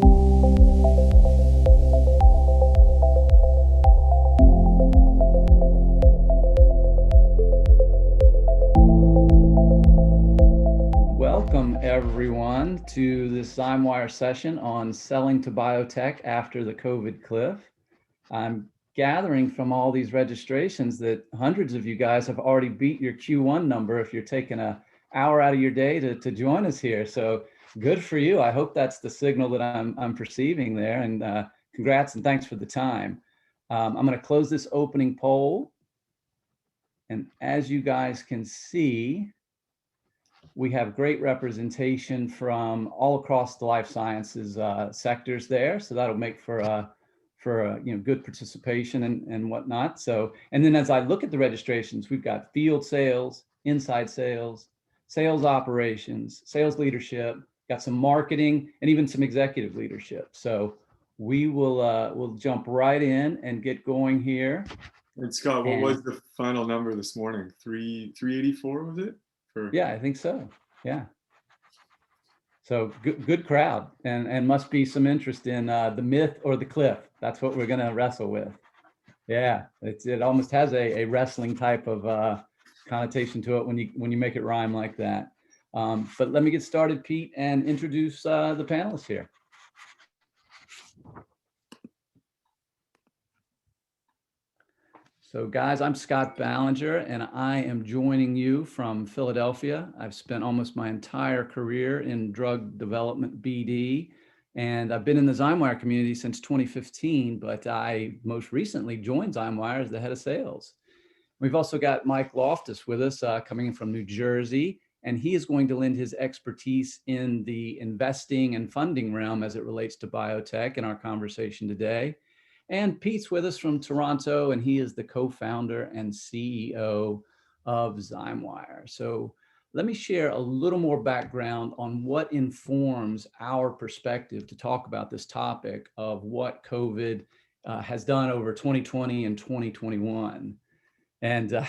Welcome everyone to this Zymewire session on selling to biotech after the COVID cliff. I'm gathering from all these registrations that hundreds of you guys have already beat your Q1 number if you're taking an hour out of your day to join us here. So good for you. I hope that's the signal that I'm perceiving there, and congrats and thanks for the time. I'm going to close this opening poll. And as you guys can see, we have great representation from all across the life sciences sectors there. So that'll make for good participation and whatnot. So, and then as I look at the registrations, we've got field sales, inside sales, sales operations, sales leadership, got some marketing, and even some executive leadership. So we will we'll jump right in and get going here. And Scott, what was the final number this morning? 384 was it? Yeah, I think so. Yeah. So good crowd, and must be some interest in the myth or the cliff. That's what we're going to wrestle with. Yeah, it almost has a wrestling type of connotation to it when you make it rhyme like that. But let me get started, Pete, and introduce the panelists here. So guys, I'm Scott Ballenger, and I am joining you from Philadelphia. I've spent almost my entire career in drug development BD, and I've been in the Zymewire community since 2015, but I most recently joined Zymewire as the head of sales. We've also got Mike Loftus with us, coming in from New Jersey, and he is going to lend his expertise in the investing and funding realm as it relates to biotech in our conversation today. And Pete's with us from Toronto, and he is the co-founder and CEO of Zymewire. So let me share a little more background on what informs our perspective to talk about this topic of what COVID has done over 2020 and 2021. And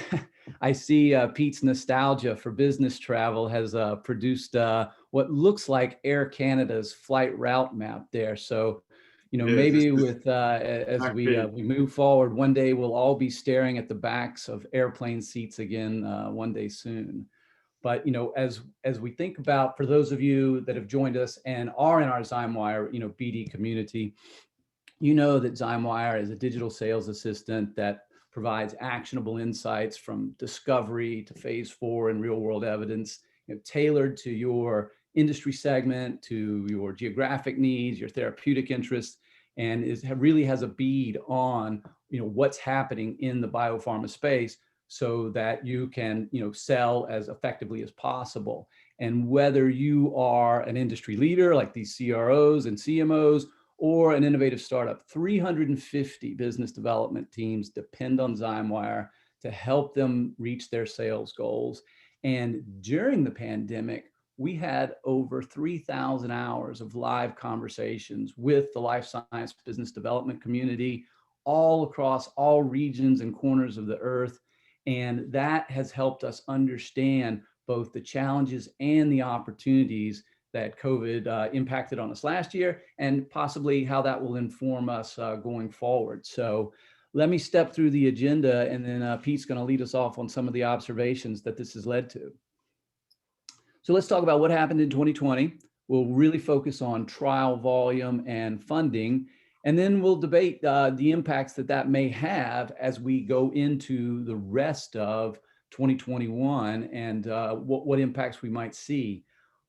I see Pete's nostalgia for business travel has produced what looks like Air Canada's flight route map there. So maybe with as we move forward, one day we'll all be staring at the backs of airplane seats again one day soon. But as we think about, for those of you that have joined us and are in our Zymewire BD community, that Zymewire is a digital sales assistant that provides actionable insights from discovery to phase 4 and real world evidence, tailored to your industry segment, to your geographic needs, your therapeutic interests, and really has a bead on what's happening in the biopharma space so that you can sell as effectively as possible. And whether you are an industry leader like these CROs and CMOs or an innovative startup, 350 business development teams depend on Zymewire to help them reach their sales goals. And during the pandemic, we had over 3,000 hours of live conversations with the life science business development community all across all regions and corners of the earth. And that has helped us understand both the challenges and the opportunities that COVID impacted on us last year, and possibly how that will inform us going forward. So let me step through the agenda, and then Pete's going to lead us off on some of the observations that this has led to. So let's talk about what happened in 2020. We'll really focus on trial volume and funding, and then we'll debate the impacts that may have as we go into the rest of 2021 and what impacts we might see.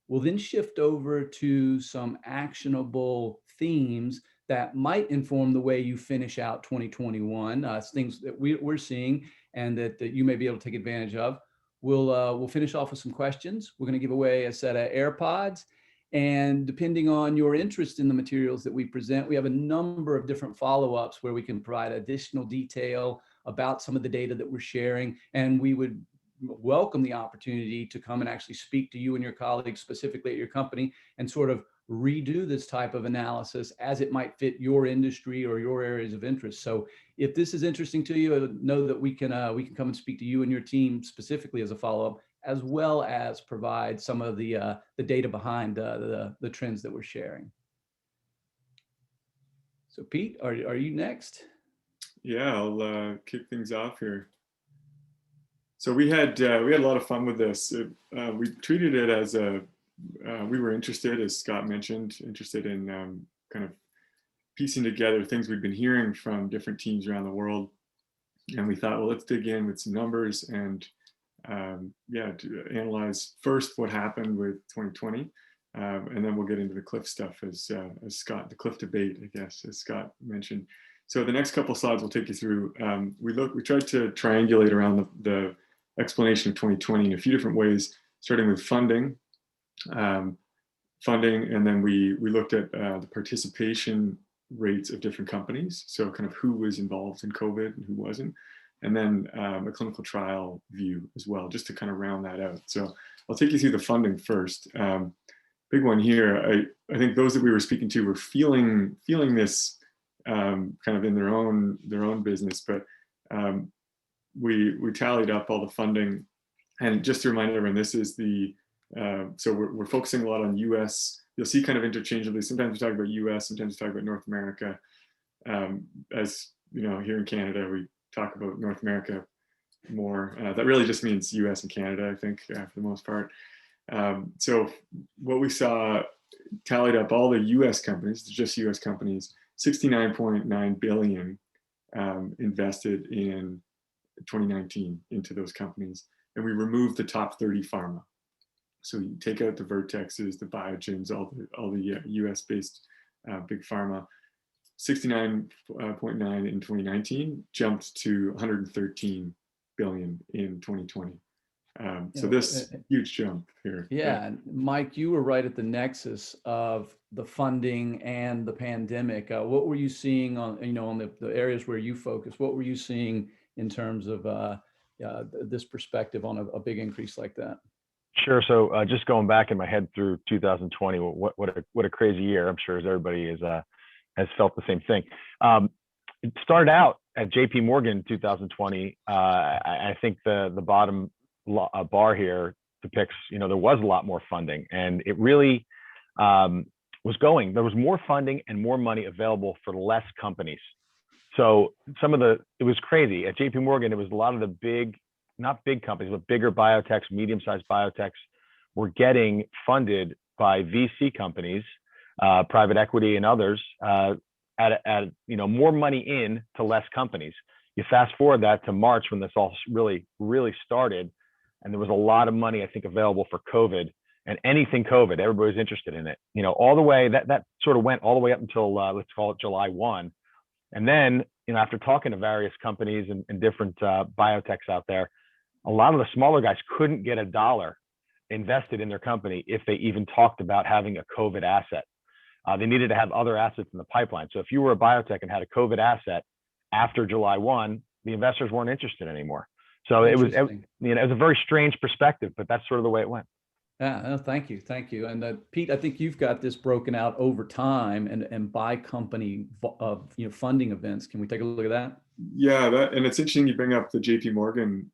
We'll then shift over to some actionable themes that might inform the way you finish out 2021, things that we're seeing and that you may be able to take advantage of. We'll finish off with some questions. We're going to give away a set of AirPods, and depending on your interest in the materials that we present, we have a number of different follow-ups where we can provide additional detail about some of the data that we're sharing, and we would welcome the opportunity to come and actually speak to you and your colleagues specifically at your company and sort of redo this type of analysis as it might fit your industry or your areas of interest. So if this is interesting to you, know that we can come and speak to you and your team specifically as a follow-up, as well as provide some of the data behind the trends that we're sharing. So Pete, are you next? Yeah, I'll kick things off here. So we had a lot of fun with this. We treated it as we were interested, as Scott mentioned, interested in kind of piecing together things we'd been hearing from different teams around the world. And we thought, well, let's dig in with some numbers and yeah, to analyze first what happened with 2020, and then we'll get into the cliff stuff as Scott, the cliff debate, I guess, as Scott mentioned. So the next couple of slides will take you through. We tried to triangulate around the explanation of 2020 in a few different ways, starting with funding, and then we looked at the participation rates of different companies. So kind of who was involved in COVID and who wasn't. And then a clinical trial view as well, just to kind of round that out. So I'll take you through the funding first. Big one here. I think those that we were speaking to were feeling this kind of in their own business, but we tallied up all the funding. And just to remind everyone, this is the so we're focusing a lot on US. You'll see kind of interchangeably. Sometimes we talk about US, sometimes we talk about North America. As you know, here in Canada, we talk about North America more. That really just means US and Canada, I think, for the most part. So what we saw, tallied up all the US companies, just US companies, 69.9 billion invested in 2019 into those companies. And we removed the top 30 pharma. So you take out the Vertexes, the Biogens, all the US-based big pharma. 69.9 in 2019 jumped to 113 billion in 2020. So this huge jump here. Yeah, and Mike, you were right at the nexus of the funding and the pandemic. What were you seeing on the areas where you focus? What were you seeing in terms of this perspective on a big increase like that? Sure. So just going back in my head through 2020, what a crazy year. I'm sure as everybody has felt the same thing. It started out at JP Morgan in 2020. I think the bottom bar here depicts, there was a lot more funding, and it really was going. There was more funding and more money available for less companies. So it was crazy. At JP Morgan, it was a lot of the not big companies, but bigger biotechs, medium-sized biotechs were getting funded by VC companies, private equity and others, at more money in to less companies. You fast forward that to March when this all really started, and there was a lot of money, I think, available for COVID and anything COVID. Everybody was interested in it. All the way that sort of went all the way up until let's call it July 1. And then, after talking to various companies and different biotechs out there, a lot of the smaller guys couldn't get $1 invested in their company if they even talked about having a COVID asset. They needed to have other assets in the pipeline. So if you were a biotech and had a COVID asset after July 1, the investors weren't interested anymore. So it was a very strange perspective, but that's sort of the way it went. Yeah, no, thank you. And Pete, I think you've got this broken out over time and by company funding events. Can we take a look at that? Yeah, and it's interesting you bring up the JP Morgan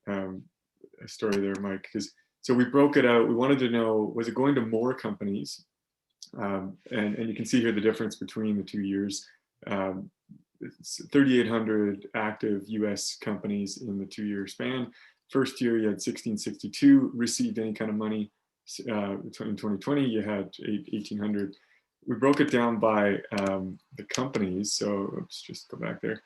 story there, Mike, because so we broke it out. We wanted to know, was it going to more companies? And you can see here the difference between the 2 years. It's 3,800 active US companies in the 2-year span. First year, you had 1,662 received any kind of money. In 2020, you had 1,800. We broke it down by the companies. So let's just go back there.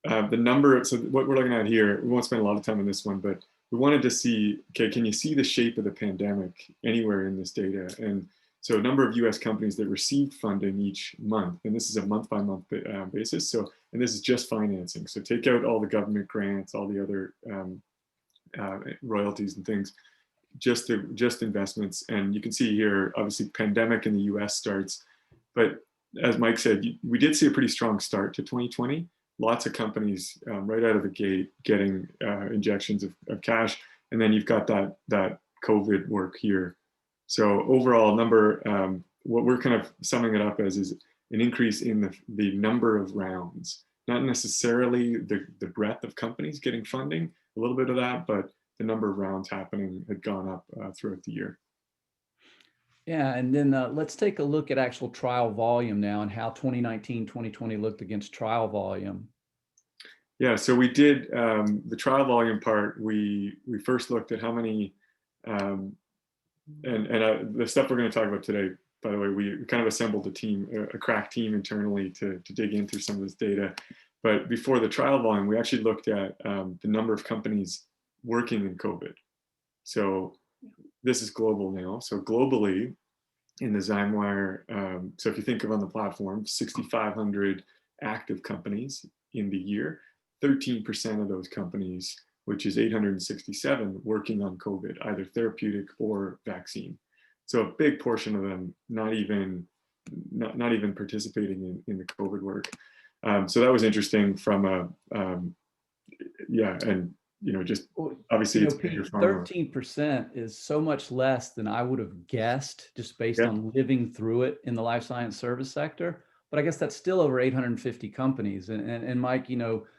The number, so what we're looking at here, we won't spend a lot of time on this one, but we wanted to see, okay, can you see the shape of the pandemic anywhere in this data? And so a number of US companies that received funding each month, and this is a month-by-month basis. So, and this is just financing. So take out all the government grants, all the other royalties and things, just investments. And you can see here, obviously pandemic in the US starts, but as Mike said, we did see a pretty strong start to 2020. Lots of companies right out of the gate getting injections of cash. And then you've got that COVID work here. So overall number, what we're kind of summing it up as is an increase in the number of rounds, not necessarily the breadth of companies getting funding, a little bit of that, but the number of rounds happening had gone up throughout the year. Yeah, and then let's take a look at actual trial volume now and how 2019, 2020 looked against trial volume. Yeah, so we did the trial volume part. We first looked at how many, the stuff we're going to talk about today. By the way, we kind of assembled a team, a crack team internally to dig into some of this data. But before the trial volume, we actually looked at the number of companies working in COVID. So this is global now. So globally, in the Zymewire, so if you think of on the platform, 6,500 active companies in the year, 13% of those companies, which is 867, working on COVID, either therapeutic or vaccine. So a big portion of them not even participating in the COVID work. So that was interesting from a yeah, and just obviously it's Pete, pharma. 13% is so much less than I would have guessed just based Yeah. on living through it in the life science service sector. But I guess that's still over 850 companies. And Mike,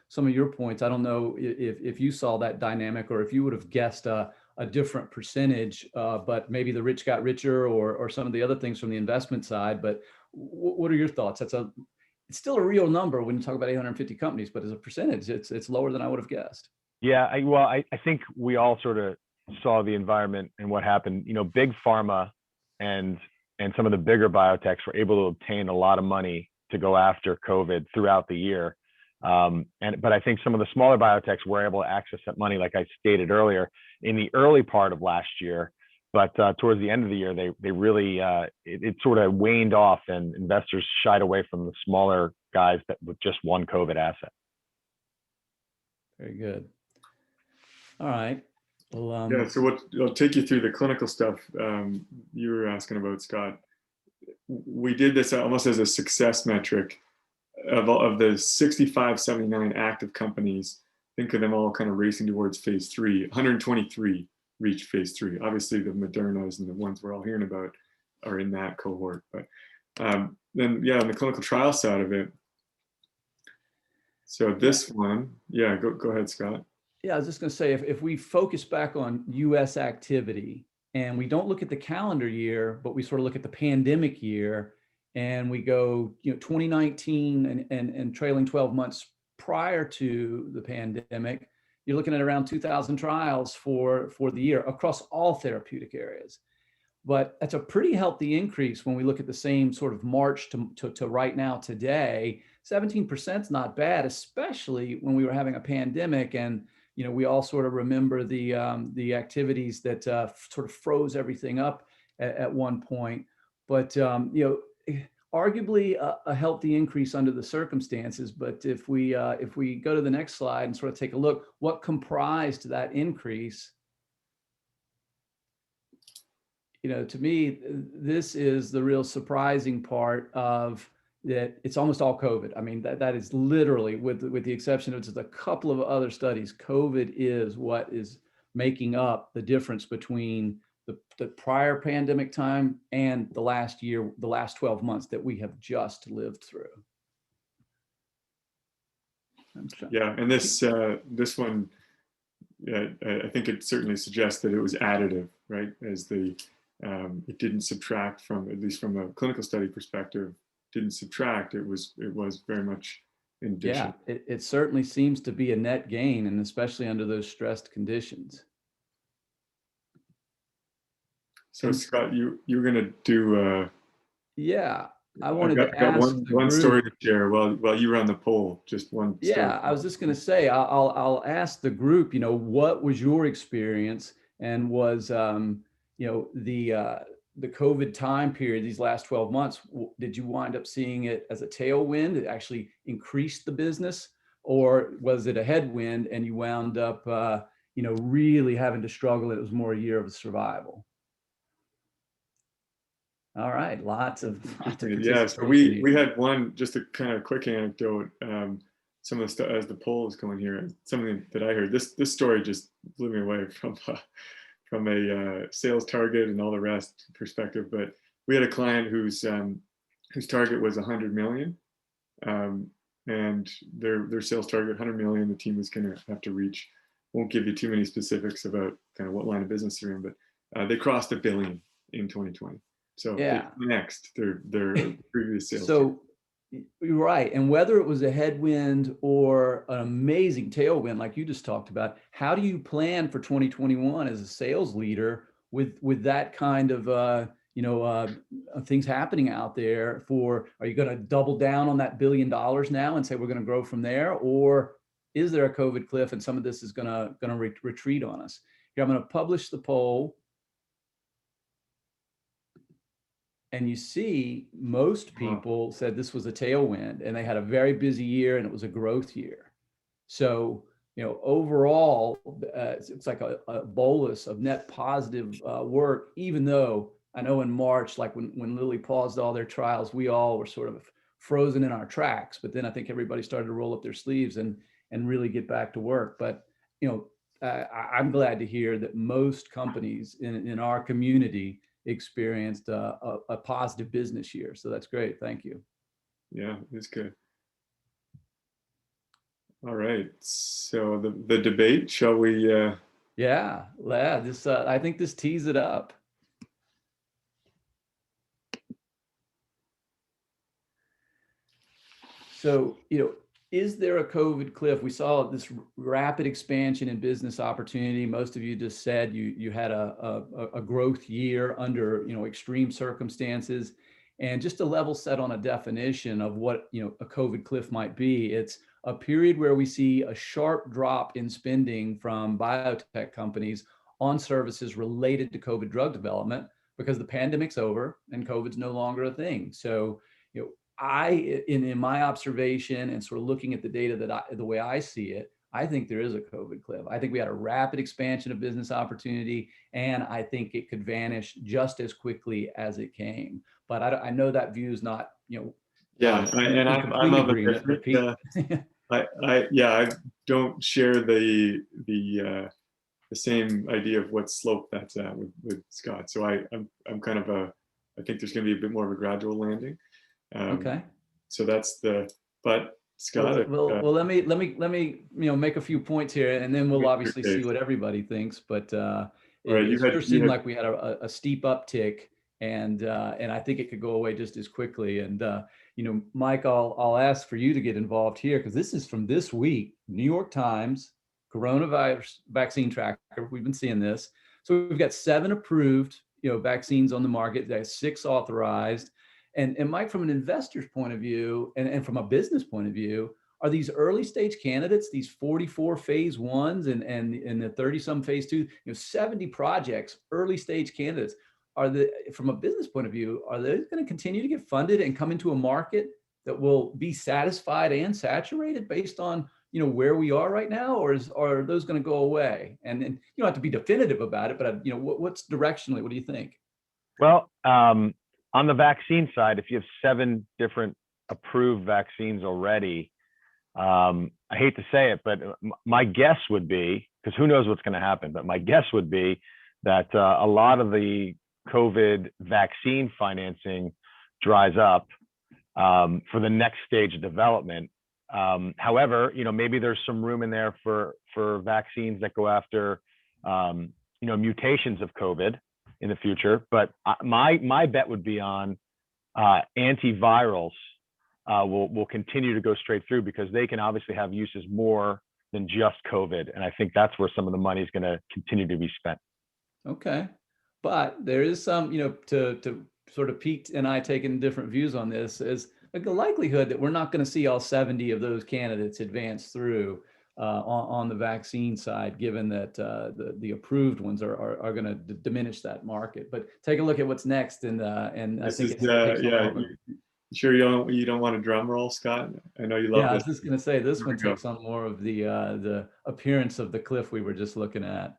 some of your points, I don't know if you saw that dynamic or if you would have guessed a different percentage, but maybe the rich got richer or some of the other things from the investment side. But what are your thoughts? It's still a real number when you talk about 850 companies, but as a percentage, it's lower than I would have guessed. Yeah, I think we all sort of saw the environment and what happened. Big pharma and some of the bigger biotechs were able to obtain a lot of money to go after COVID throughout the year. But I think some of the smaller biotechs were able to access that money, like I stated earlier, in the early part of last year. But towards the end of the year, they really it sort of waned off, and investors shied away from the smaller guys that with just one COVID asset. Very good. All right. Well, yeah, so I'll take you through the clinical stuff you were asking about, Scott. We did this almost as a success metric of the 65, 79 active companies. Think of them all kind of racing towards phase 3. 123 reached phase 3. Obviously, the Modernas and the ones we're all hearing about are in that cohort. But then, yeah, on the clinical trial side of it. So this one, yeah, go ahead, Scott. Yeah, I was just going to say, if we focus back on U.S. activity and we don't look at the calendar year, but we sort of look at the pandemic year and we go, 2019 and trailing 12 months prior to the pandemic, you're looking at around 2,000 trials for the year across all therapeutic areas. But that's a pretty healthy increase when we look at the same sort of March to right now today. 17% is not bad, especially when we were having a pandemic and we all sort of remember the activities that sort of froze everything up at one point. But arguably a healthy increase under the circumstances. But if we go to the next slide and sort of take a look, what comprised that increase? To me, this is the real surprising part of that. It's almost all COVID. I mean, that is literally, with the exception of just a couple of other studies, COVID is what is making up the difference between the prior pandemic time and the last year, the last 12 months that we have just lived through. Yeah, and this one, yeah, I think it certainly suggests that it was additive, right? As it didn't subtract from, at least from a clinical study perspective, didn't subtract. It was very much in addition. Yeah, it certainly seems to be a net gain, and especially under those stressed conditions. So Scott, you're going to do. Yeah, I wanted to got ask one story to share while you run the poll. Just one. Yeah, story. I was just going to say, I'll ask the group. What was your experience, and was the COVID time period, these last 12 months, did you wind up seeing it as a tailwind? It actually increased the business, or was it a headwind and you wound up, really having to struggle? It was more a year of survival. All right, lots of yeah. So we had one, just a kind of quick anecdote. Some of the stuff as the poll is going here, something that I heard. This story just blew me away from a sales target and all the rest perspective. But we had a client whose target was 100 million, and their sales target 100 million. The team was going to have to reach. Won't give you too many specifics about kind of what line of business they're in, but they crossed $1 billion in 2020. So they Yeah. next their previous sales team. So you're right. And whether it was a headwind or an amazing tailwind, like you just talked about, how do you plan for 2021 as a sales leader with that kind of things happening out there? Are you going to double down on that $1 billion now and say we're going to grow from there, or is there a COVID cliff and some of this is going to retreat on us? Here, I'm going to publish the poll. And you see, most people said this was a tailwind and they had a very busy year and it was a growth year. So, overall, it's like a bolus of net positive work, even though I know in March, like when Lilly paused all their trials, we all were sort of frozen in our tracks. But then I think everybody started to roll up their sleeves and really get back to work. But, I'm glad to hear that most companies in our community experienced a positive business year. So that's great. Thank you. Yeah, it's good. All right. So the debate, shall we? Yeah. This I think this tees it up. So, is there a COVID cliff? We saw this rapid expansion in business opportunity. Most of you just said you had a growth year under extreme circumstances. And just to level set on a definition of what a COVID cliff might be, it's a period where we see a sharp drop in spending from biotech companies on services related to COVID drug development because the pandemic's over and COVID's no longer a thing. So, in my observation and sort of looking at the data the way I see it, I think there is a COVID cliff. I think we had a rapid expansion of business opportunity, and I think it could vanish just as quickly as it came. But I know that view is not, Yeah, and I'm of a different. I don't share the same idea of what slope that's at with Scott. So I'm kind of I think there's going to be a bit more of a gradual landing. Okay. So that's but Scott. Well, let me make a few points here, and then we'll obviously see what everybody thinks. But it sure seemed like we had a steep uptick, and I think it could go away just as quickly. And Mike, I'll ask for you to get involved here because this is from this week, New York Times coronavirus vaccine tracker. We've been seeing this. So we've got 7 approved vaccines on the market. There's 6 authorized. And Mike, from an investor's point of view and from a business point of view, are these early stage candidates, these 44 phase 1s and the 30 some phase 2, 70 projects, early stage candidates, from a business point of view, are they going to continue to get funded and come into a market that will be satisfied and saturated based on where we are right now, or are those going to go away? And you don't have to be definitive about it, but what's directionally, what do you think? Well, on the vaccine side, if you have 7 different approved vaccines already, I hate to say it, but my guess would be, because who knows what's going to happen, but my guess would be that a lot of the COVID vaccine financing dries up for the next stage of development. However, maybe there's some room in there for vaccines that go after, mutations of COVID in the future. But my bet would be on antivirals will continue to go straight through because they can obviously have uses more than just COVID. And I think that's where some of the money is going to continue to be spent. Okay. But there is some, to sort of Pete and I taking different views on this, is like the likelihood that we're not going to see all 70 of those candidates advance through on the vaccine side, given that the approved ones are going to diminish that market. But take a look at what's next, and I think Sure, you don't want a drum roll, Scott? I know you love. Yeah, I was just going to say this one takes on more of the appearance of the cliff we were just looking at.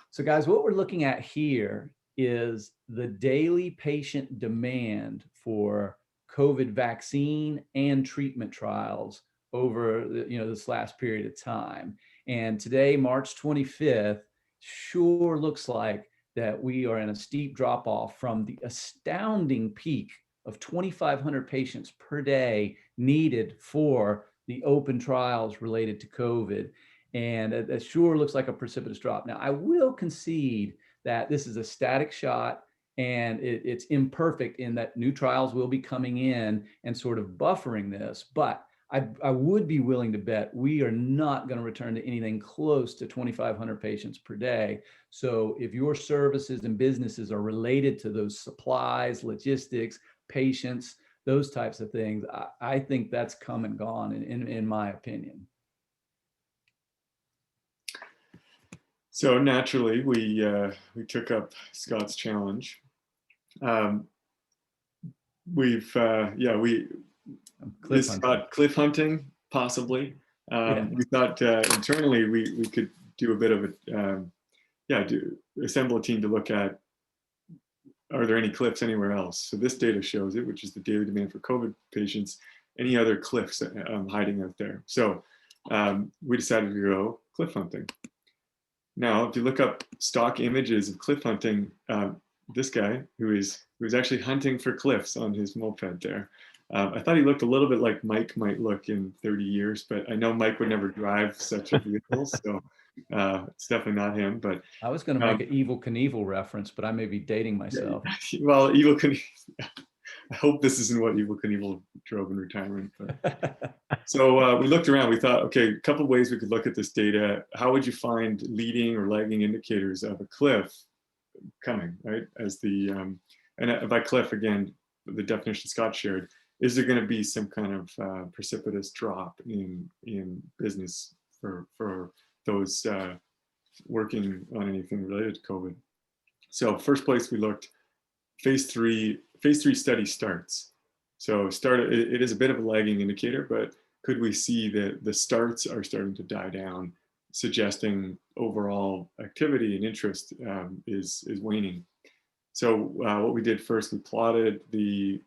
So guys, what we're looking at here is the daily patient demand for COVID vaccine and treatment trials over this last period of time. And today, March 25th, sure looks like that we are in a steep drop off from the astounding peak of 2,500 patients per day needed for the open trials related to COVID. And that sure looks like a precipitous drop. Now, I will concede that this is a static shot And it's imperfect in that new trials will be coming in and sort of buffering this. But I would be willing to bet we are not going to return to anything close to 2,500 patients per day. So if your services and businesses are related to those supplies, logistics, patients, those types of things, I think that's come and gone in my opinion. So naturally, we took up Scott's challenge. Is Scott cliff hunting possibly? We thought internally we could do a bit of assemble a team to look at, are there any cliffs anywhere else? So this data shows it, which is the daily demand for COVID patients. Any other cliffs hiding out there? So we decided to go cliff hunting. Now, if you look up stock images of cliff hunting, this guy who is actually hunting for cliffs on his moped there. I thought he looked a little bit like Mike might look in 30 years, but I know Mike would never drive such a vehicle, so it's definitely not him. But I was going to make an Evel Knievel reference, but I may be dating myself. Well, Evel Knievel, I hope this isn't what Evel Knievel drove in retirement. But. So we looked around, we thought, okay, a couple of ways we could look at this data. How would you find leading or lagging indicators of a cliff coming, right? As the, and by cliff, again, the definition Scott shared, is there going to be some kind of precipitous drop in business for those working on anything related to COVID? So first place we looked, phase three study starts. So it is a bit of a lagging indicator, but could we see that the starts are starting to die down, suggesting overall activity and interest is waning? So what we did first, we plotted the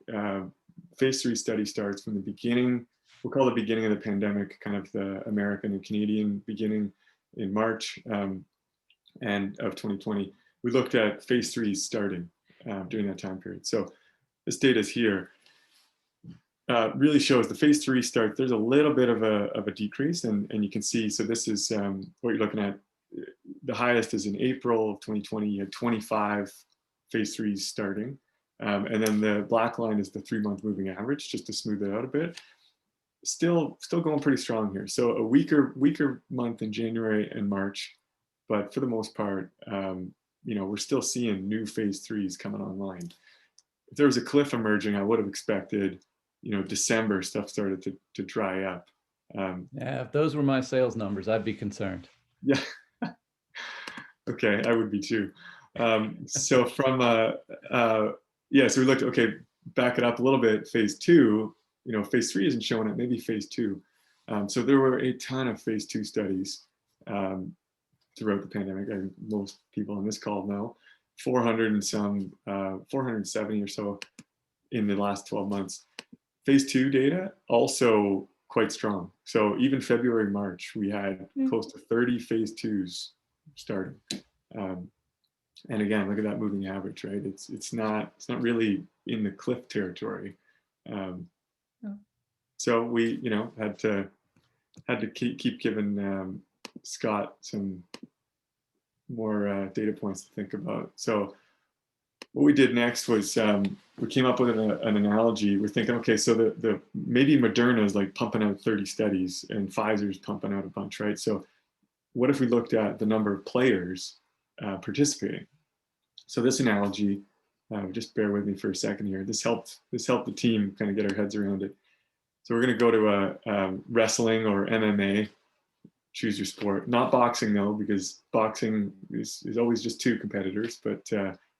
phase 3 study starts from the beginning. We'll call the beginning of the pandemic kind of the American and Canadian beginning in March and of 2020. We looked at phase 3 starting during that time period. So this data is here. Really shows the phase 3 start. There's a little bit of a decrease, and you can see. So this is what you're looking at. The highest is in April of 2020. You had 25 phase 3s starting, and then the black line is the 3-month moving average, just to smooth it out a bit. Still going pretty strong here. So a weaker month in January and March, but for the most part, we're still seeing new phase 3s coming online. If there was a cliff emerging, I would have expected. December stuff started to dry up. Yeah, if those were my sales numbers, I'd be concerned. Yeah. Okay, I would be too. So from so we looked, okay, back it up a little bit, phase 2, phase 3 isn't showing it, maybe phase 2. So there were a ton of phase 2 studies throughout the pandemic. Most people on this call know 470 or so in the last 12 months. Phase 2 data also quite strong. So even February, March, we had close to 30 phase 2s starting. And again, look at that moving average, right? It's not really in the cliff territory. So we had to keep giving Scott some more data points to think about. So what we did next was we came up with an analogy. We're thinking, okay, so the maybe Moderna is like pumping out 30 studies and Pfizer's pumping out a bunch, right? So what if we looked at the number of players participating? So this analogy, just bear with me for a second here. This helped the team kind of get our heads around it. So we're going to go to a wrestling or MMA. Choose your sport. Not boxing though, because boxing is always just 2 competitors, but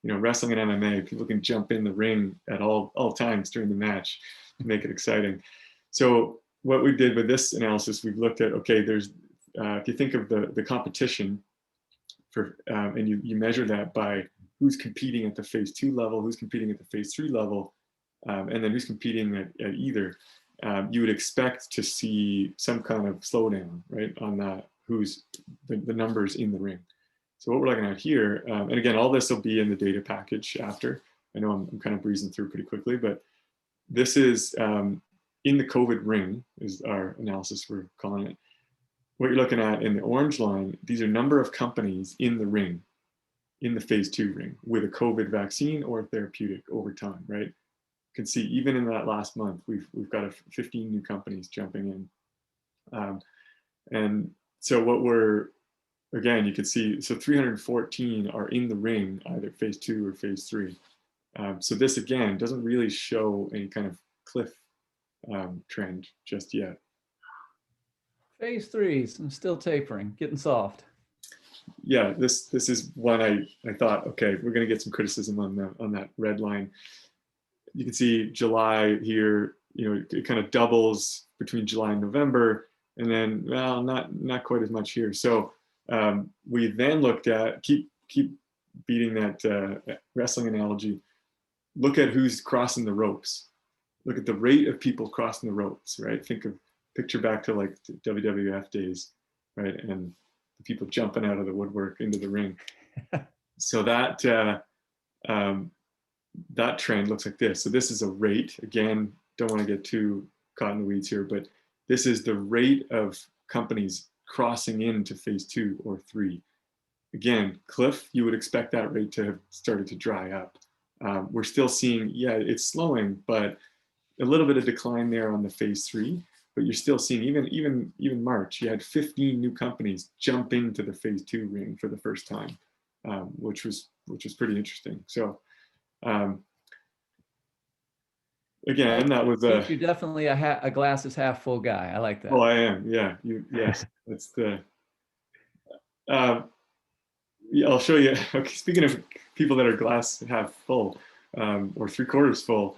wrestling and MMA, people can jump in the ring at all times during the match to make it exciting. So what we did with this analysis, we've looked at, okay, there's, if you think of the competition for, and you measure that by who's competing at the phase 2 level, who's competing at the phase 3 level, and then who's competing at either, you would expect to see some kind of slowdown, right, on that, who's the numbers in the ring. So what we're looking at here, and again, all this will be in the data package after. I know I'm kind of breezing through pretty quickly, but this is in the COVID ring is our analysis we're calling it. What you're looking at in the orange line, these are number of companies in the ring. in the phase 2 ring with a COVID vaccine or a therapeutic over time, right? You can see even in that last month, we've got 15 new companies jumping in. And so what again, you can see, so 314 are in the ring, either phase 2 or phase 3. So this, again, doesn't really show any kind of cliff trend just yet. Phase 3s, I'm still tapering, getting soft. Yeah, this is one I thought, okay, we're going to get some criticism on that red line. You can see July here, it kind of doubles between July and November, and then, well, not quite as much here. So we then looked at, keep beating that wrestling analogy, look at who's crossing the ropes. Look at the rate of people crossing the ropes, right? Picture back to like WWF days, right? And the people jumping out of the woodwork into the ring. So that trend looks like this. So this is a rate. Again, don't want to get too caught in the weeds here, but this is the rate of companies crossing into phase 2 or 3. Again, cliff, you would expect that rate to have started to dry up. We're still seeing, yeah, it's slowing, but a little bit of decline there on the phase 3. But you're still seeing, even March, you had 15 new companies jump into the phase 2 ring for the first time, which was pretty interesting. So again, that was you're definitely a glass is half full guy. I like that. Oh, I am. Yeah. Yes. That's the. Yeah, I'll show you. Okay, speaking of people that are glass half full, or 3/4 full.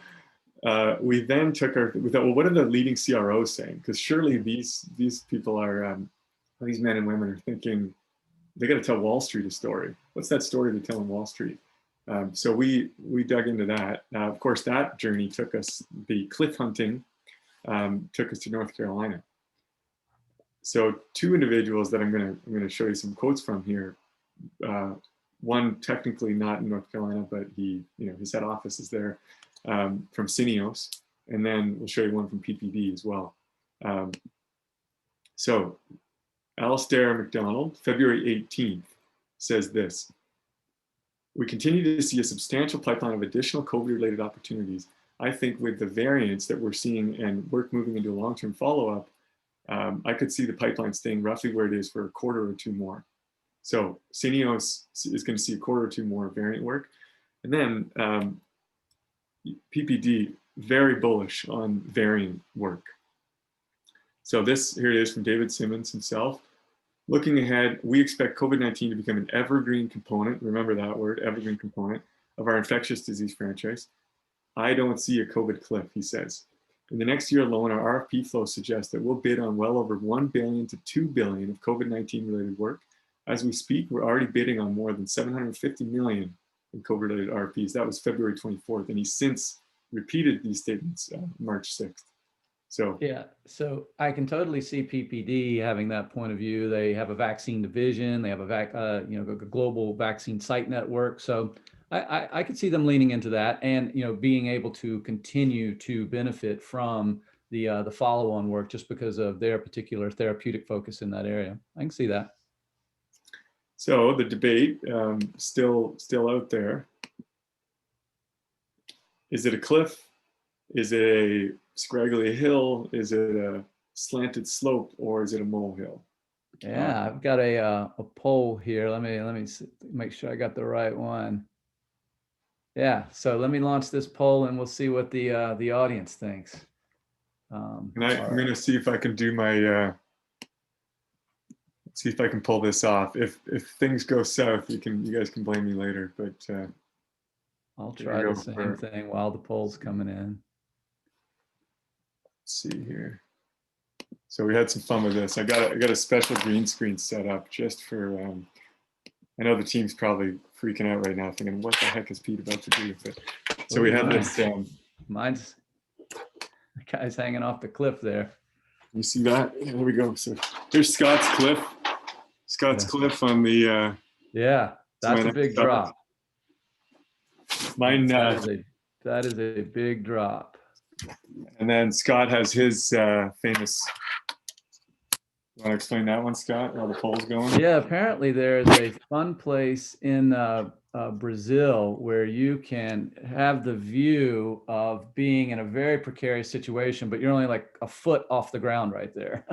We then we thought, well, what are the leading CROs saying? Because surely these people are, these men and women are thinking, they got to tell Wall Street a story. What's that story to tell in Wall Street? So we dug into that. Of course, that journey took us, the cliff hunting took us to North Carolina. So 2 individuals that I'm gonna show you some quotes from here. One technically not in North Carolina, but his head office is there. From Syneos, and then we'll show you one from PPD as well. So Alistair McDonald, February 18th, says this: we continue to see a substantial pipeline of additional COVID-related opportunities. I think with the variants that we're seeing and work moving into a long-term follow-up, I could see the pipeline staying roughly where it is for a quarter or 2 more. So Syneos is going to see a quarter or 2 more variant work. And then PPD, very bullish on variant work. So here it is from David Simmons himself. Looking ahead, we expect COVID-19 to become an evergreen component, remember that word, evergreen component, of our infectious disease franchise. I don't see a COVID cliff, he says. In the next year alone, our RFP flow suggests that we'll bid on well over $1 billion to $2 billion of COVID-19 related work. As we speak, we're already bidding on more than $750 million in COVID-related RFPs. That was February 24th, and he's since repeated these statements March 6th. So yeah, so I can totally see PPD having that point of view. They have a vaccine division. They have a global vaccine site network. So I could see them leaning into that, and being able to continue to benefit from the follow-on work just because of their particular therapeutic focus in that area. I can see that. So the debate still out there. Is it a cliff? Is it a scraggly hill? Is it a slanted slope, or is it a molehill? Yeah, I've got a poll here. Let me make sure I got the right one. Yeah, so let me launch this poll and we'll see what the audience thinks. I'm going to see if I can do my see if I can pull this off. If things go south, you guys can blame me later. But I'll try the same thing while the poll's coming in. Let's see here. So we had some fun with this. I got a special green screen set up just for. I know the team's probably freaking out right now, thinking, "What the heck is Pete about to do?" But so we had this. Mine's the guy's hanging off the cliff there. You see that? Yeah, there we go. So here's Scott's cliff. Scott's cliff on the. Yeah, that's a big drop. Mine. That is a big drop. And then Scott has his famous Want to explain that one, Scott, while the poll's going? Yeah, apparently there's a fun place in Brazil where you can have the view of being in a very precarious situation, but you're only like a foot off the ground right there.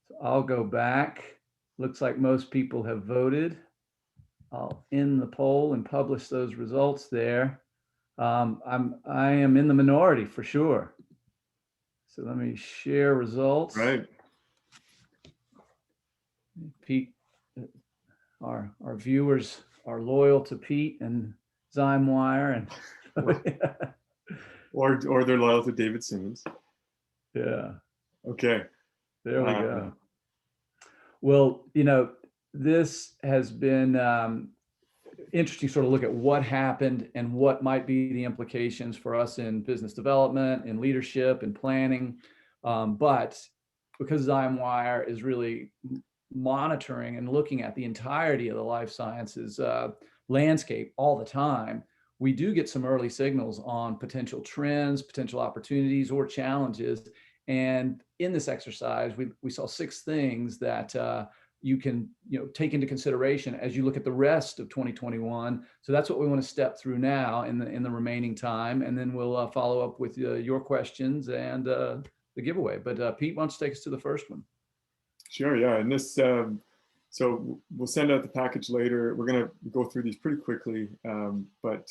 So I'll go back. Looks like most people have voted. I'll end the poll and publish those results there. I am in the minority for sure. So let me share results. Right. Pete, our viewers are loyal to Pete and Zymewire, and Or they're loyal to David Simmons. yeah, Okay. there we go. Well, this has been interesting, sort of look at what happened and what might be the implications for us in business development, in leadership, and planning. But because Zymewire is really monitoring and looking at the entirety of the life sciences landscape all the time, we do get some early signals on potential trends, potential opportunities, or challenges. And in this exercise, we saw 6 things that you can take into consideration as you look at the rest of 2021. So that's what we want to step through now in the remaining time, and then we'll follow up with your questions and the giveaway. But Pete, why don't you take us to the first one? Sure, yeah. And this, so we'll send out the package later. We're going to go through these pretty quickly, but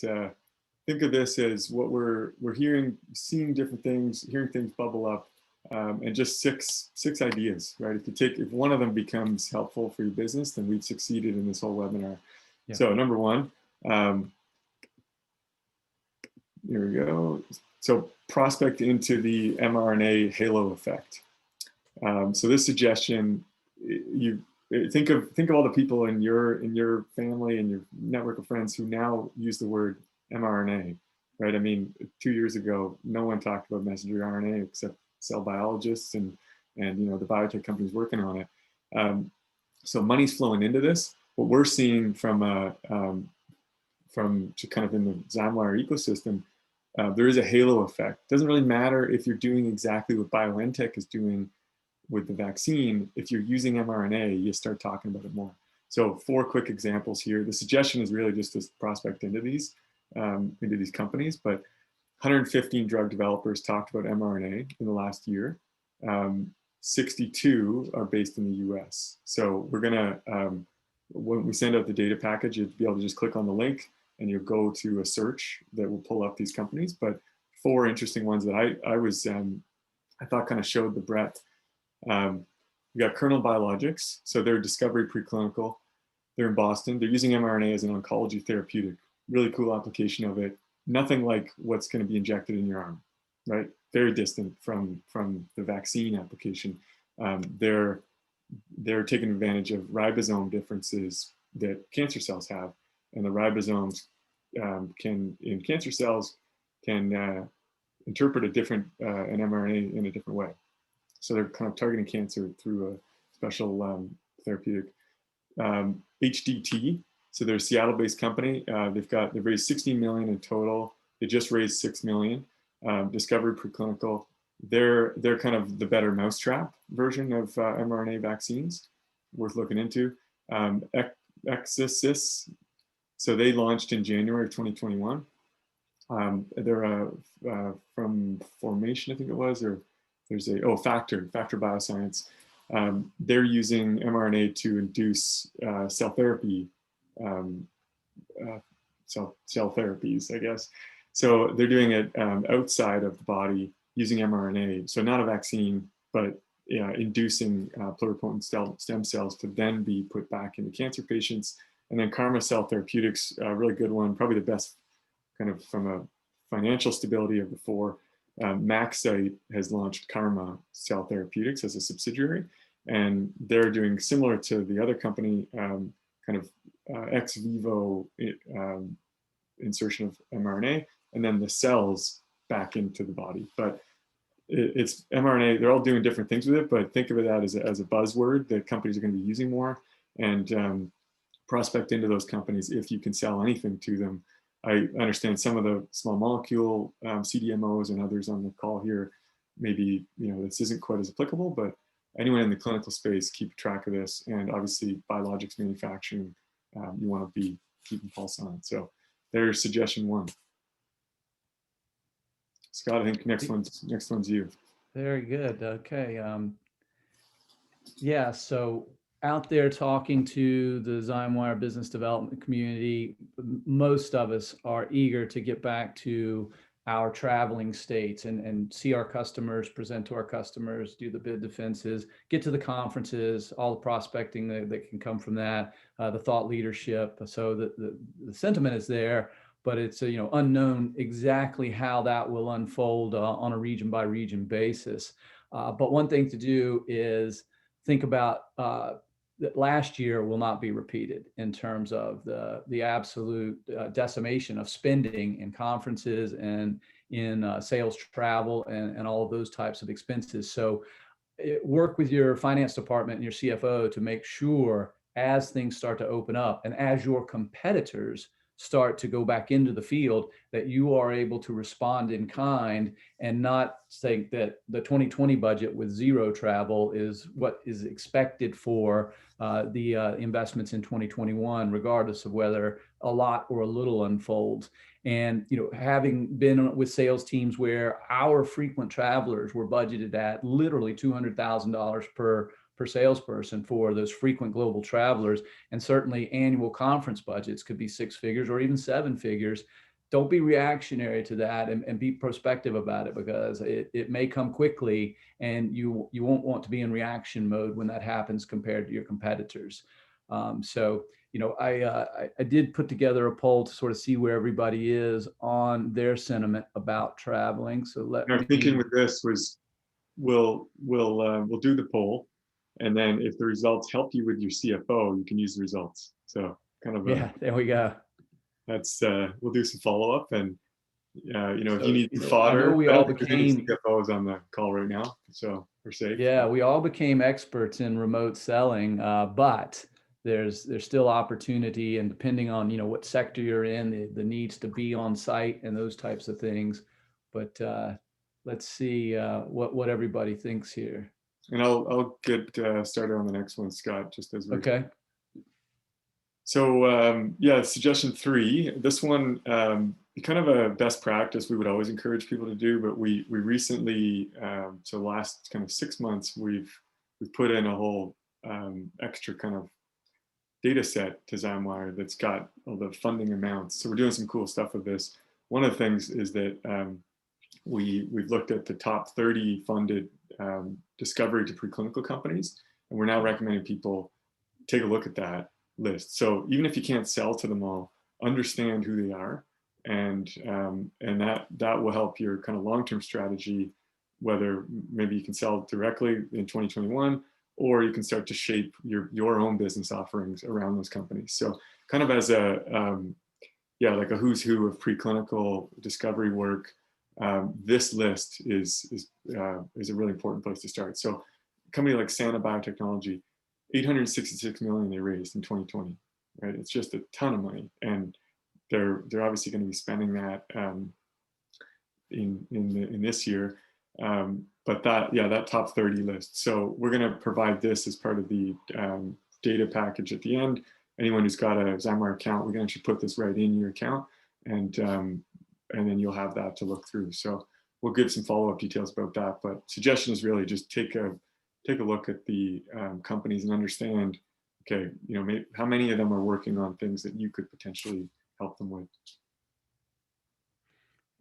think of this as what we're hearing, seeing different things, hearing things bubble up, and just six ideas, right? If one of them becomes helpful for your business, then we've succeeded in this whole webinar. Yeah. So number one, here we go. So prospect into the mRNA halo effect. So this suggestion, you think of all the people in your family and your network of friends who now use the word mRNA, right? I mean, 2 years ago, no one talked about messenger RNA except cell biologists and the biotech companies working on it. So money's flowing into this. What we're seeing from kind of in the Zymewire ecosystem, there is a halo effect. Doesn't really matter if you're doing exactly what BioNTech is doing with the vaccine. If you're using mRNA, you start talking about it more. So 4 quick examples here. The suggestion is really just to prospect into these companies, but 115 drug developers talked about mRNA in the last year. 62 are based in the US. So we're gonna, when we send out the data package, you'll be able to just click on the link and you'll go to a search that will pull up these companies. But 4 interesting ones that I thought kind of showed the breadth. We got Kernel Biologics. So they're discovery preclinical. They're in Boston. They're using mRNA as an oncology therapeutic. Really cool application of it. Nothing like what's going to be injected in your arm, right? Very distant from the vaccine application. They're taking advantage of ribosome differences that cancer cells have, and the ribosomes in cancer cells can interpret an mRNA in a different way. So they're kind of targeting cancer through a special therapeutic. HDT. So they're a Seattle-based company. They've raised 16 million in total. They just raised 6 million. Discovery preclinical. They're kind of the better mousetrap version of mRNA vaccines. Worth looking into. Exasys. So they launched in January of 2021. They're from Formation, I think it was, or there's Factor Bioscience. They're using mRNA to induce cell therapy. Cell therapies, I guess. So they're doing it outside of the body using mRNA. So not a vaccine, but inducing pluripotent stem cells to then be put back into cancer patients. And then Karma Cell Therapeutics, a really good one, probably the best kind of from a financial stability of the 4. MaxCyte has launched Karma Cell Therapeutics as a subsidiary, and they're doing similar to the other company, kind of ex vivo insertion of mRNA, and then the cells back into the body. But it's mRNA, they're all doing different things with it, but think of it as a buzzword that companies are going to be using more, and prospect into those companies if you can sell anything to them. I understand some of the small molecule CDMOs and others on the call here maybe, this isn't quite as applicable, but anyone in the clinical space, keep track of this. And obviously biologics manufacturing, you want to be keeping pulse on. So there's suggestion one. Scott, I think next one's you. Very good. Okay. Yeah. So out there talking to the Zymewire business development community, most of us are eager to get back to our traveling states and see our customers, present to our customers, do the bid defenses, get to the conferences, all the prospecting that can come from that, the thought leadership. So the sentiment is there, but it's unknown exactly how that will unfold on a region by region basis. But one thing to do is think about that last year will not be repeated in terms of the absolute decimation of spending in conferences and in sales travel and all of those types of expenses. So work with your finance department and your CFO to make sure as things start to open up and as your competitors start to go back into the field, that you are able to respond in kind and not think that the 2020 budget with zero travel is what is expected for the investments in 2021, regardless of whether a lot or a little unfolds. And having been with sales teams where our frequent travelers were budgeted at literally $200,000 per salesperson for those frequent global travelers, and certainly annual conference budgets could be 6 figures or even 7 figures. Don't be reactionary to that and be prospective about it, because it may come quickly and you won't want to be in reaction mode when that happens compared to your competitors. So I did put together a poll to sort of see where everybody is on their sentiment about traveling. So Our thinking with this was we'll do the poll, and then if the results help you with your CFO, you can use the results. So kind of there we go. That's we'll do some follow-up, and if you need fodder, I know we all became CFOs on the call right now, so we're safe. Yeah, we all became experts in remote selling, but there's still opportunity, and depending on what sector you're in, the needs to be on site and those types of things. But let's see what everybody thinks here. And I'll get started on the next one, Scott, just as we're okay. So suggestion 3. This one, kind of a best practice we would always encourage people to do, but we recently, so last kind of 6 months, we've put in a whole extra kind of data set to Zymewire that's got all the funding amounts. So we're doing some cool stuff with this. One of the things is that we've looked at the top 30 funded discovery to preclinical companies, and we're now recommending people take a look at that list. So even if you can't sell to them all, understand who they are, and that will help your kind of long-term strategy, whether maybe you can sell directly in 2021, or you can start to shape your own business offerings around those companies. So kind of as a like a who's who of preclinical discovery work, this list is a really important place to start. So a company like Sana Biotechnology, 866 million they raised in 2020, right? It's just a ton of money, and they're obviously going to be spending that in this year. But that top 30 list. So we're going to provide this as part of the data package at the end. Anyone who's got a Zymewire account, we can actually put this right in your account, and then you'll have that to look through. So we'll give some follow-up details about that. But suggestion is really just take a look at the companies and understand, okay, how many of them are working on things that you could potentially help them with.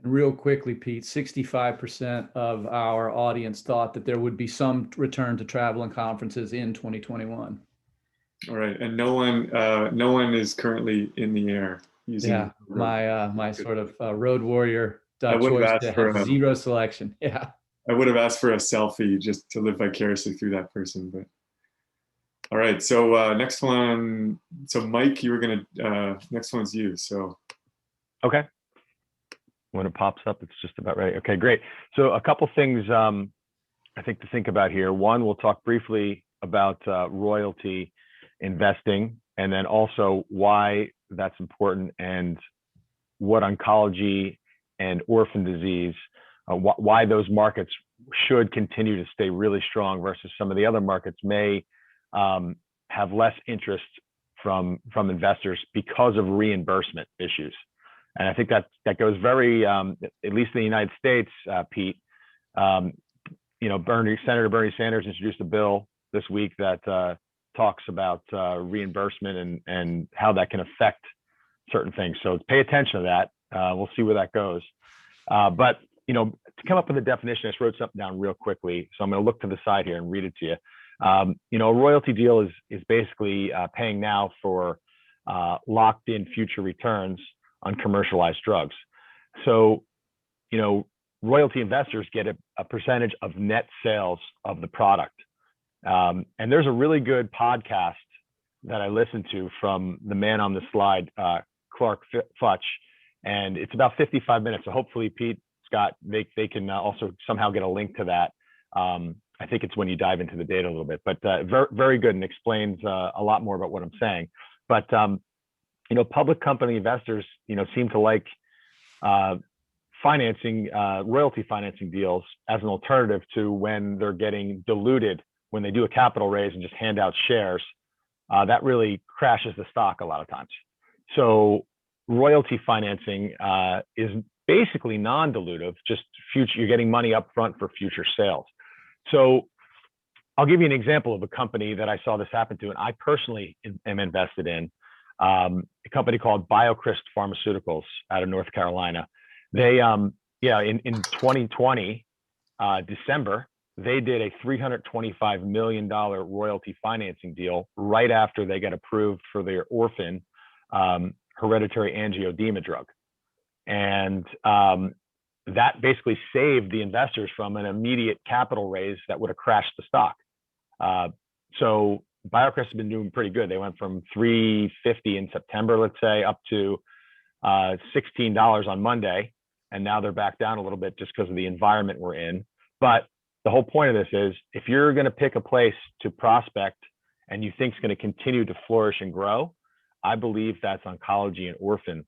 And real quickly, Pete, 65% of our audience thought that there would be some return to travel and conferences in 2021. All right, and no one is currently in the air using. My sort of road warrior choice to have zero selection. Yeah. I would have asked for a selfie just to live vicariously through that person, but. All right, so next one. So Mike, you were gonna, next one's you, so. Okay. When it pops up, it's just about ready. Okay, great. So a couple things I think to think about here. One, we'll talk briefly about royalty investing, and then also why that's important and what oncology and orphan disease, why those markets should continue to stay really strong versus some of the other markets may have less interest from investors because of reimbursement issues. And I think that goes very, at least in the United States, Pete, Senator Bernie Sanders introduced a bill this week that talks about reimbursement and how that can affect certain things. So pay attention to that. We'll see where that goes. But to come up with a definition, I just wrote something down real quickly. So I'm going to look to the side here and read it to you. A royalty deal is basically paying now for locked in future returns on commercialized drugs. So, royalty investors get a percentage of net sales of the product. And there's a really good podcast that I listened to from the man on the slide, Clark Futch, and it's about 55 minutes. So hopefully, Pete, Scott, they can also somehow get a link to that. I think it's when you dive into the data a little bit, but very, very good and explains a lot more about what I'm saying. But public company investors, seem to like financing, royalty financing deals as an alternative to when they're getting diluted when they do a capital raise and just hand out shares. That really crashes the stock a lot of times. So royalty financing is basically non-dilutive, just future. You're getting money up front for future sales. So I'll give you an example of a company that I saw this happen to, and I personally am invested in. A company called BioCryst Pharmaceuticals out of North Carolina. They, in 2020, December, they did a $325 million royalty financing deal right after they got approved for their orphan hereditary angioedema drug. And that basically saved the investors from an immediate capital raise that would have crashed the stock. So BioCryst has been doing pretty good. They went from $350 in September, let's say, up to $16 on Monday. And now they're back down a little bit just because of the environment we're in. But the whole point of this is, if you're going to pick a place to prospect and you think it's going to continue to flourish and grow, I believe that's oncology and orphan.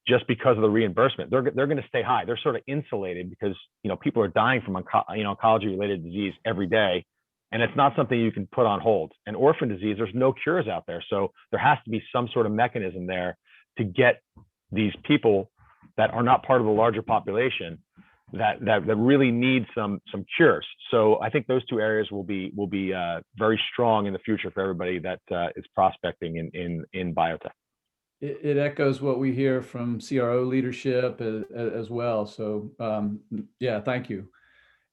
Just because of the reimbursement, they're going to stay high. They're sort of insulated because people are dying from oncology-related disease every day, and it's not something you can put on hold. And orphan disease, there's no cures out there, so there has to be some sort of mechanism there to get these people that are not part of the larger population that really need some cures. So I think those two areas will be very strong in the future for everybody that is prospecting in biotech. It echoes what we hear from CRO leadership as well. So yeah, thank you.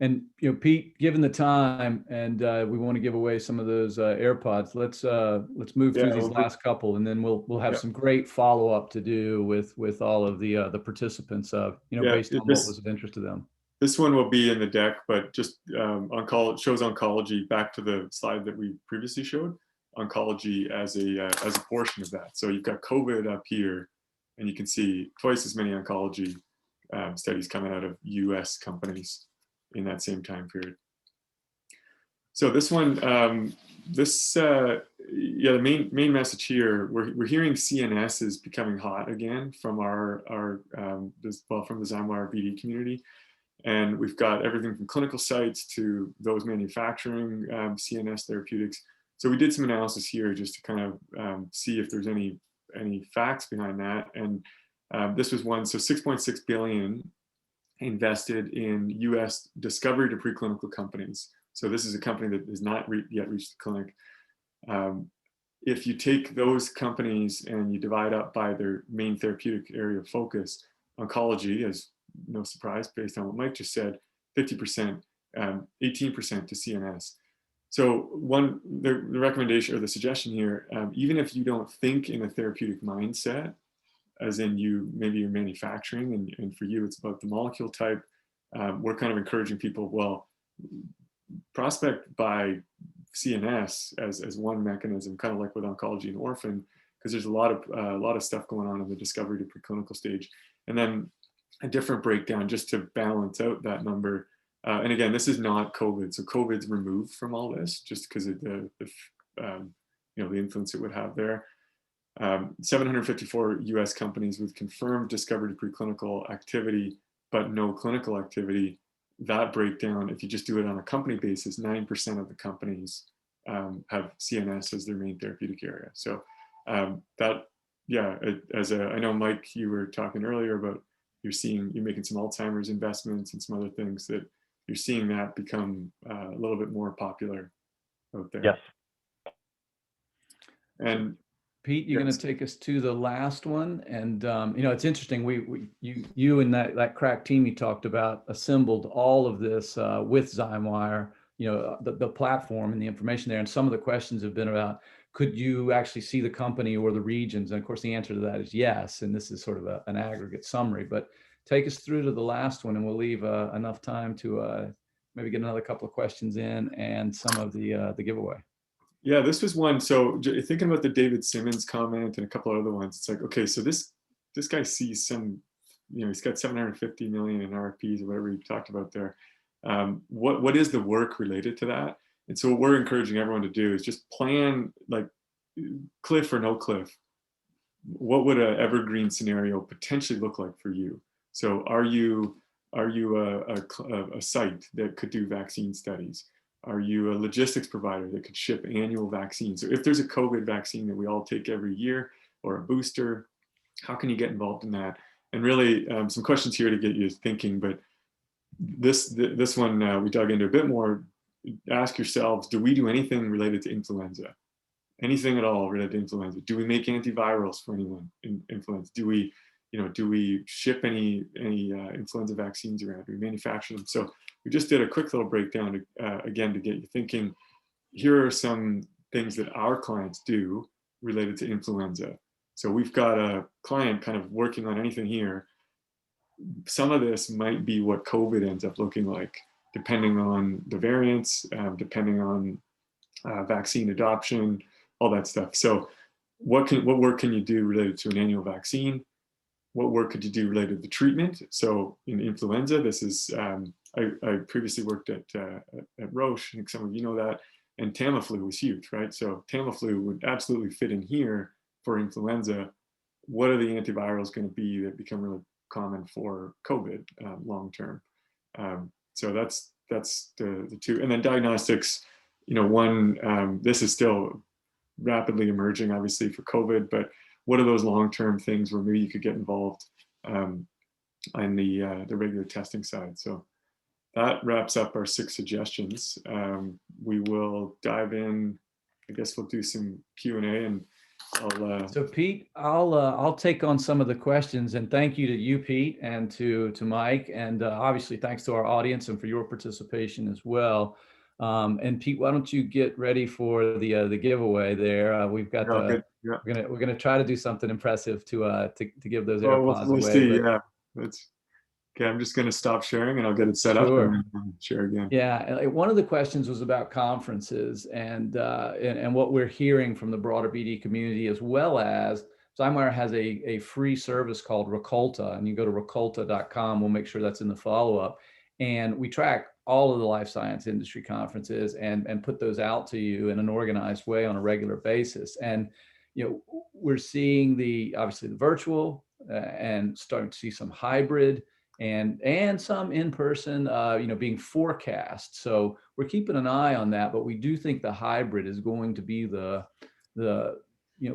And Pete, given the time, and we want to give away some of those AirPods, let's move through these last couple, and then we'll have some great follow up to do with all of the participants, based on what was of interest to them. This one will be in the deck, but just shows oncology, back to the slide that we previously showed. Oncology as a portion of that. So you've got COVID up here, and you can see twice as many oncology studies coming out of US companies in that same time period. So this one, the main message here, we're hearing CNS is becoming hot again from from the Zymewire BD community. And we've got everything from clinical sites to those manufacturing CNS therapeutics. So we did some analysis here just to kind of see if there's any facts behind that. And this was one, so 6.6 billion invested in US discovery to preclinical companies. So this is a company that has not yet reached the clinic. If you take those companies and you divide up by their main therapeutic area of focus, oncology, as no surprise based on what Mike just said, 50%, 18% to CNS. So the recommendation or the suggestion here, even if you don't think in a therapeutic mindset, as in maybe you're manufacturing and for you it's about the molecule type, we're kind of encouraging people, well, prospect by CNS as one mechanism, kind of like with oncology and orphan, because there's a lot of stuff going on in the discovery to preclinical stage. And then a different breakdown just to balance out that number. And again, this is not COVID, so COVID's removed from all this just because of the influence it would have there. 754 US companies with confirmed discovery to preclinical activity, but no clinical activity. that breakdown, if you just do it on a company basis, 9% of the companies have CNS as their main therapeutic area. So that, yeah, I know, Mike, you were talking earlier about you're making some Alzheimer's investments and some other things that you're seeing that become a little bit more popular out there. Yes. And Pete, you're yes. going to take us to the last one, and it's interesting. You and that crack team you talked about assembled all of this with Zymewire. The platform and the information there, and some of the questions have been about, could you actually see the company or the regions? And of course, the answer to that is yes. And this is sort of an aggregate summary. But take us through to the last one, and we'll leave enough time to maybe get another couple of questions in and some of the giveaway. Yeah, this was one. So thinking about the David Simmons comment and a couple of other ones, it's like, okay, so this guy sees some, he's got 750 million in RFPs or whatever you talked about there. What is the work related to that? And so what we're encouraging everyone to do is just plan, like, cliff or no cliff. What would an evergreen scenario potentially look like for you? So are you a site that could do vaccine studies? Are you a logistics provider that could ship annual vaccines? So if there's a COVID vaccine that we all take every year, or a booster, how can you get involved in that? And really some questions here to get you thinking, but this one we dug into a bit more. Ask yourselves, do we do anything related to influenza? Anything at all related to influenza? Do we make antivirals for anyone in influenza? Do we ship any influenza vaccines around? Do we manufacture them? So we just did a quick little breakdown again to get you thinking. Here are some things that our clients do related to influenza. So we've got a client kind of working on anything here. Some of this might be what COVID ends up looking like, depending on the variants, depending on vaccine adoption, all that stuff. So what work can you do related to an annual vaccine? What work could you do related to treatment? So in influenza, this is, I previously worked at Roche, I think some of you know that, and Tamiflu was huge, right? So Tamiflu would absolutely fit in here for influenza. What are the antivirals going to be that become really common for COVID long-term? So that's the two. And then diagnostics, this is still rapidly emerging, obviously, for COVID, but what are those long-term things where maybe you could get involved on the regular testing side? So that wraps up our 6 suggestions. We will dive in. I guess we'll do some Q&A, and I'll. So Pete, I'll take on some of the questions, and thank you to you, Pete, and to Mike, and obviously thanks to our audience and for your participation as well. And Pete, why don't you get ready for the giveaway there? We've got Yeah. we're gonna try to do something impressive to give those AirPods we'll away. see. Yeah, that's okay. I'm just gonna stop sharing and I'll get it set up and then share again. Yeah, one of the questions was about conferences and what we're hearing from the broader BD community, as well as Zymewire has a free service called Recolta, and you go to recolta.com. We'll make sure that's in the follow-up, and we track all of the life science industry conferences and put those out to you in an organized way on a regular basis. And we're seeing obviously the virtual and starting to see some hybrid and some in person, being forecast. So we're keeping an eye on that, but we do think the hybrid is going to be the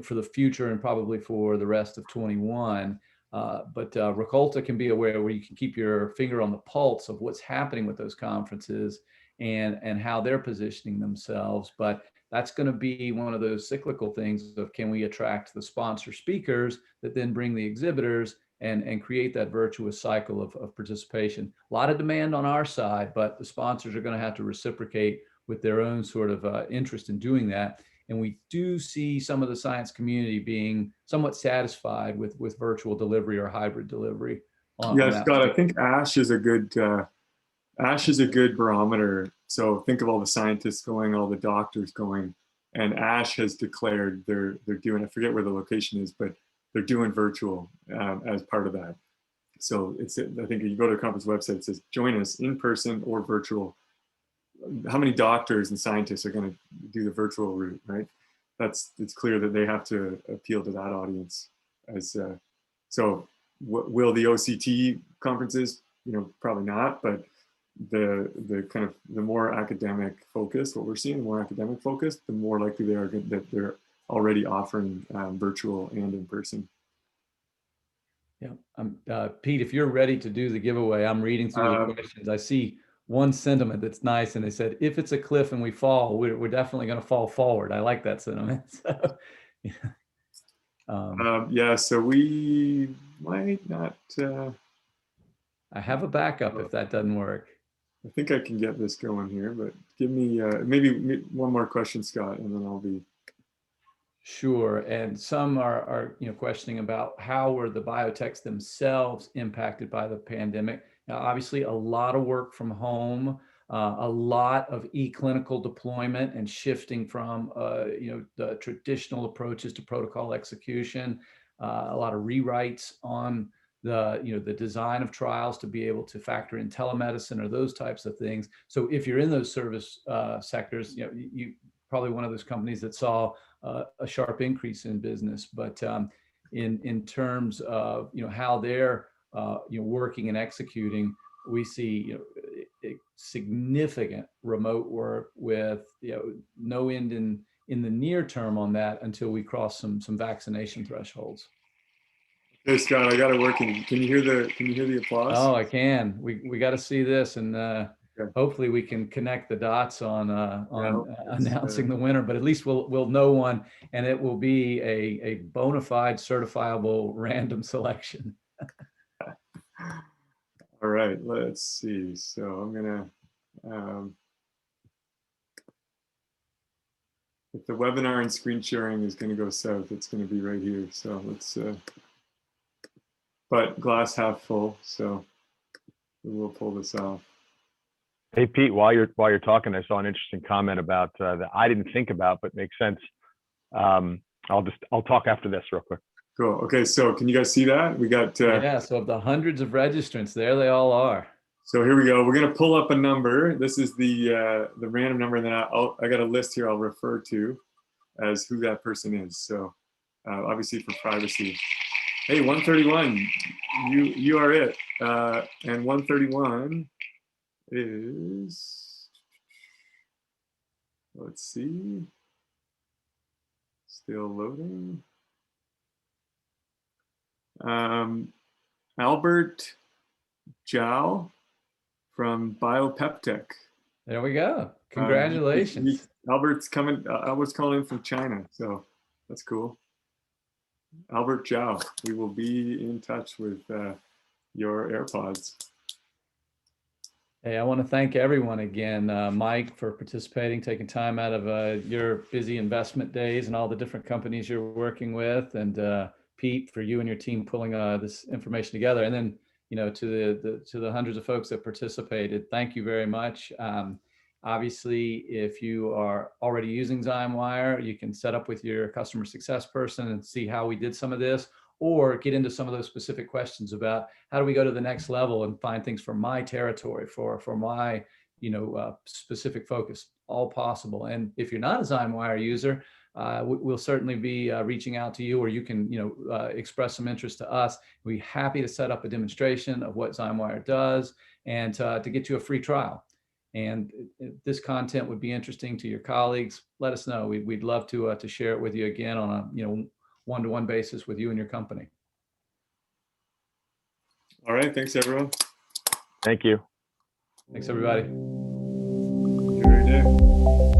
for the future and probably for the rest of 21. But Recolta can be a way where you can keep your finger on the pulse of what's happening with those conferences and how they're positioning themselves. But that's going to be one of those cyclical things of, can we attract the sponsor speakers that then bring the exhibitors and create that virtuous cycle of participation. A lot of demand on our side, but the sponsors are going to have to reciprocate with their own sort of interest in doing that. And we do see some of the science community being somewhat satisfied with virtual delivery or hybrid delivery. Yeah, Scott, I think ASH is a good barometer. So think of all the scientists going, all the doctors going, and ASH has declared they're doing, I forget where the location is, but they're doing virtual as part of that. So I think if you go to the conference website, it says join us in person or virtual. How many doctors and scientists are going to do the virtual route, right? It's clear that they have to appeal to that audience. So will the OCT conferences, probably not, but the kind of the more academic focus, what we're seeing, the more academic focused, the more likely they are that they're already offering virtual and in person. Yeah, Pete, if you're ready to do the giveaway, I'm reading through the questions. I see one sentiment that's nice, and they said, if it's a cliff and we fall, we're definitely going to fall forward. I like that sentiment. So, yeah. Yeah, so we might not. I have a backup if that doesn't work. I think I can get this going here, but give me maybe one more question, Scott, and then I'll be. Sure. And some are questioning about how were the biotechs themselves impacted by the pandemic. Now, obviously, a lot of work from home, a lot of e-clinical deployment and shifting from the traditional approaches to protocol execution, a lot of rewrites on the design of trials to be able to factor in telemedicine or those types of things. So if you're in those service sectors, you probably one of those companies that saw a sharp increase in business. But in terms of how they're working and executing, we see significant remote work with no end in the near term on that until we cross some vaccination thresholds. Hey Scott, I got it working. Can you hear the applause? Oh, I can. We got to see this, and Okay. hopefully we can connect the dots on Yeah, announcing the winner. But at least we'll know one, and it will be a bona fide, certifiable random selection. All right, let's see. So I'm gonna. If the webinar and screen sharing is going to go south, it's going to be right here. So let's. But glass half full, so we'll pull this off. Hey Pete, while you're talking, I saw an interesting comment about that I didn't think about, but makes sense. I'll talk after this real quick. Cool. Okay, so can you guys see that? We got yeah. So of the hundreds of registrants, there they all are. So here we go. We're gonna pull up a number. This is the random number, and then I got a list here I'll refer to as who that person is. So obviously for privacy. Hey, 131, you are it. And 131 is, let's see, still loading. Albert Zhao from Biotech. There we go. Congratulations. Albert's coming. Albert's calling in from China, so that's cool. Albert Zhao, we will be in touch with your AirPods. Hey, I want to thank everyone again, Mike, for participating, taking time out of your busy investment days and all the different companies you're working with, and Pete, for you and your team pulling this information together, and then to the hundreds of folks that participated. Thank you very much. Obviously, if you are already using Zymewire, you can set up with your customer success person and see how we did some of this, or get into some of those specific questions about how do we go to the next level and find things for my territory, for my specific focus. All possible. And if you're not a Zymewire user, we'll certainly be reaching out to you, or you can express some interest to us. We'd be happy to set up a demonstration of what Zymewire does and to get you a free trial. And if this content would be interesting to your colleagues, let us know. We'd love to share it with you again on a one-to-one basis with you and your company. All right, thanks everyone. Thank you. Thanks everybody. Have a great day.